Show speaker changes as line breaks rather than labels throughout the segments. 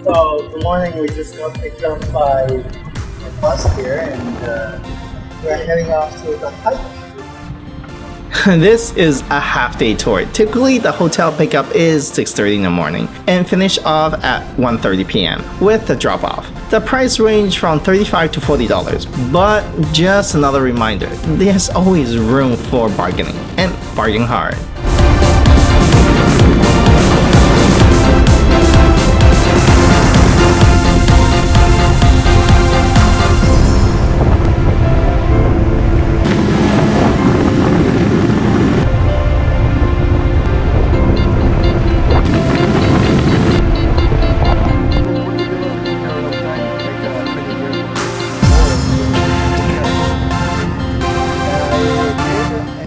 So, good morning. We just got picked up by a bus here and we're heading off to the hike.
This is a half-day tour. Typically, the hotel pickup is 6:30 in the morning and finish off at 1:30 p.m. with the drop-off. The price range from $35 to $40, but just another reminder, there's always room for bargaining, and bargain hard.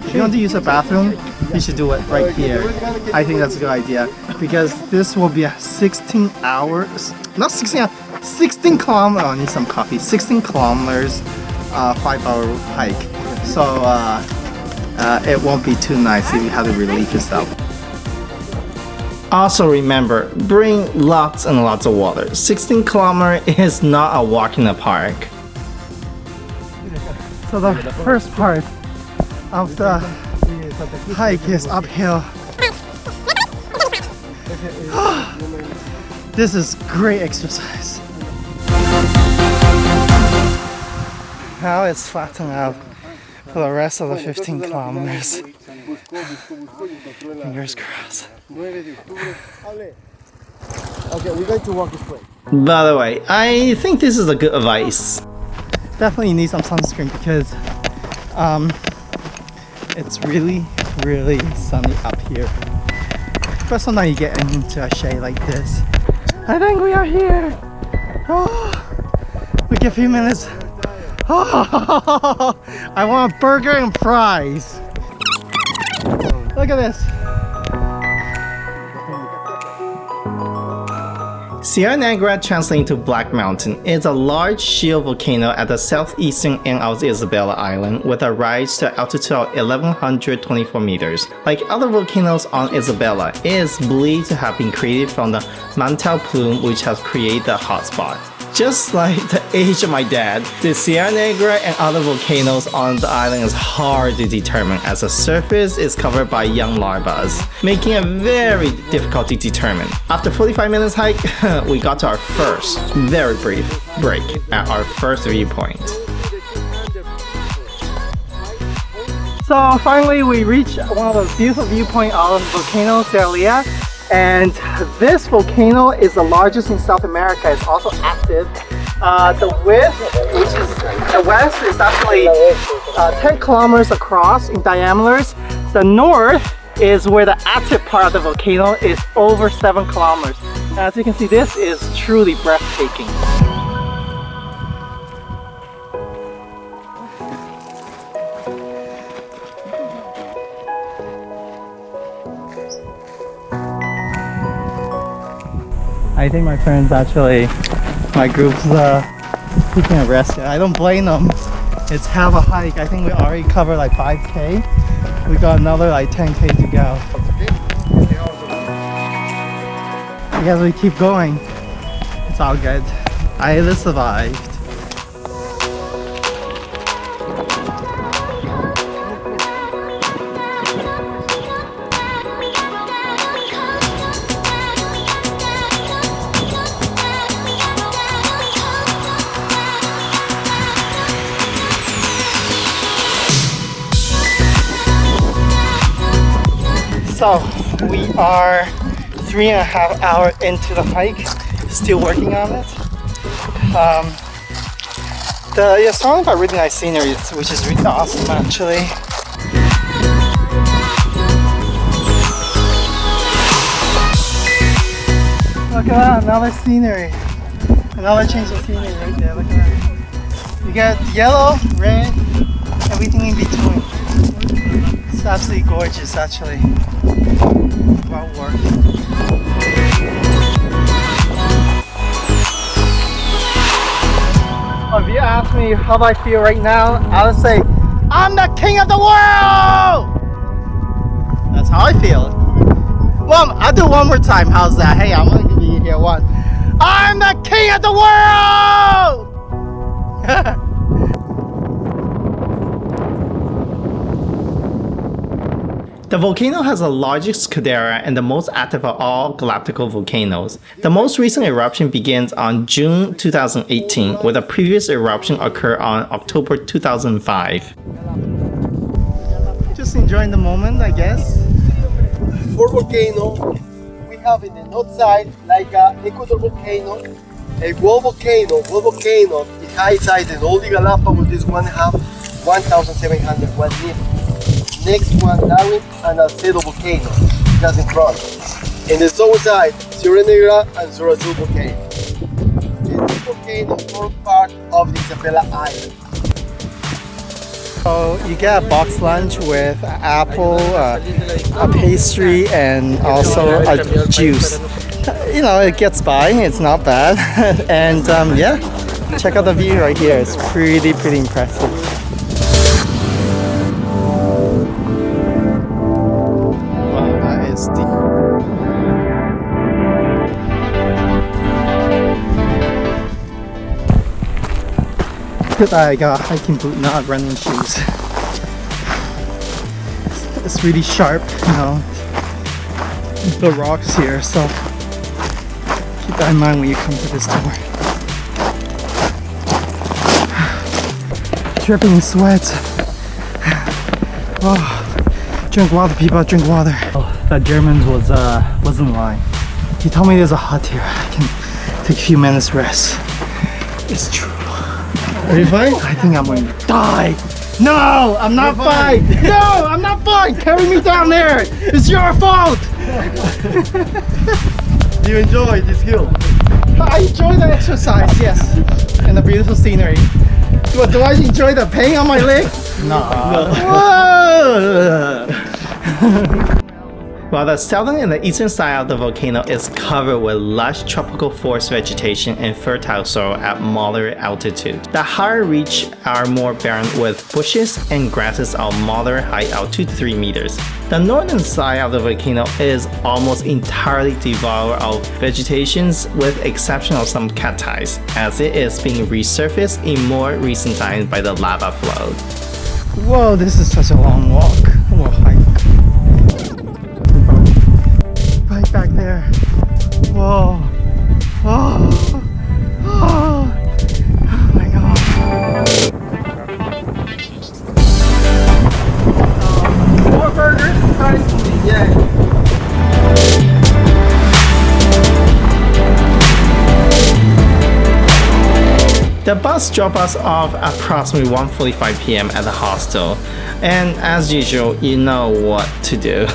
If you want to use a bathroom, you should do it right here. I think that's a good idea because this will be a 16 hours, not 16 hours, 16 kilometers, oh, I need some coffee, 16 kilometers, 5-hour hike. So it won't be too nice if you have to relieve yourself. Also remember, bring lots and lots of water. 16 kilometers is not a walk in the park. So the first part of the hike is uphill. This is great exercise. Now it's flattened out for the rest of the 15 kilometers. Fingers crossed.
Okay, we're going to walk this way.
By the way, I think this is a good advice. Definitely need some sunscreen because it's really sunny up here. But sometimes you get into a shade like this. I think we are here. Oh, we get a few minutes. Oh, I want a burger and fries. Look at this. Sierra Negra, translating to Black Mountain, is a large shield volcano at the southeastern end of Isabela Island with a rise to altitude of 1,124 meters. Like other volcanoes on Isabela, it is believed to have been created from the mantle plume which has created the hotspot. Just like the age of my dad, the Sierra Negra and other volcanoes on the island is hard to determine as the surface is covered by young larvae, making it very difficult to determine. After 45 minutes hike, we got to our first, very brief break at our first viewpoint. So finally we reached one of the beautiful viewpoints of volcano Sierra Negra. And this volcano is the largest in South America. It's also active. The width, which is the west, is actually 10 kilometers across in diameter. The north is where the active part of the volcano is over 7 kilometers. As you can see, this is truly breathtaking. I think my friends actually, my group's taking a rest. I don't blame them. It's half a hike. I think we already covered like 5K. We got another like 10K to go. I guess we keep going. It's all good. I just survived. So we are 3.5 hours into the hike, still working on it. The surrounded by really nice scenery, which is really awesome actually. Look at that, another scenery. Another change of scenery right there, look at that. You got yellow, red, everything in between. It's absolutely gorgeous actually. Well worth. If you ask me how I feel right now, I would say, I'm the king of the world! That's how I feel. Well, I'll do one more time. How's that? Hey, I'm gonna give you here one. I'm I'm the king of the world! The volcano has the largest caldera and the most active of all Galapagos volcanoes. The most recent eruption begins on June 2018, where the previous eruption occurred on October 2005. Just enjoying the moment, I guess.
For volcano, we have in the north side like a Ecuador volcano, a wall volcano. Wall volcano, the high side in all the Galapagos, this one have 1,701 meters. Next one, Darwin and Alcedo volcano, just in front. In the south side, Sierra Negra and Sierra Azul volcano. This volcano forms part of the Isabela Island.
So you get a box lunch with apple, a pastry, and also a juice. You know, it gets by, it's not bad. And yeah, check out the view right here. It's pretty impressive. Wow, that is deep. Good that I got a hiking boot, not running shoes. It's really sharp, you know, the rocks here, so keep that in mind when you come to this tour. Dripping in sweat. Oh, drink water, people, drink water. Oh, that German wasn't lying. He told me there's a hut here. I can take a few minutes rest. It's true. Are you fine? I think I'm going to die. No, I'm not fine. No, I'm not fine. Carry me down there. It's your fault.
Do you enjoy this hill?
I enjoy the exercise, yes, and the beautiful scenery. Do I enjoy the pain on my leg? No. While the southern and the eastern side of the volcano is covered with lush tropical forest vegetation and fertile soil at moderate altitude, the higher reach are more barren with bushes and grasses of moderate height of 2 to 3 meters. The northern side of the volcano is almost entirely devoid of vegetations with exception of some cacti, as it is being resurfaced in more recent times by the lava flow. Whoa, this is such a long walk. Or hike. Right back there. Whoa. Oh. Oh. Oh my god. More burgers? Yeah. The bus dropped us off approximately 1:45 p.m. at the hostel, and as usual, you know what to do.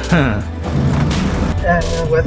And with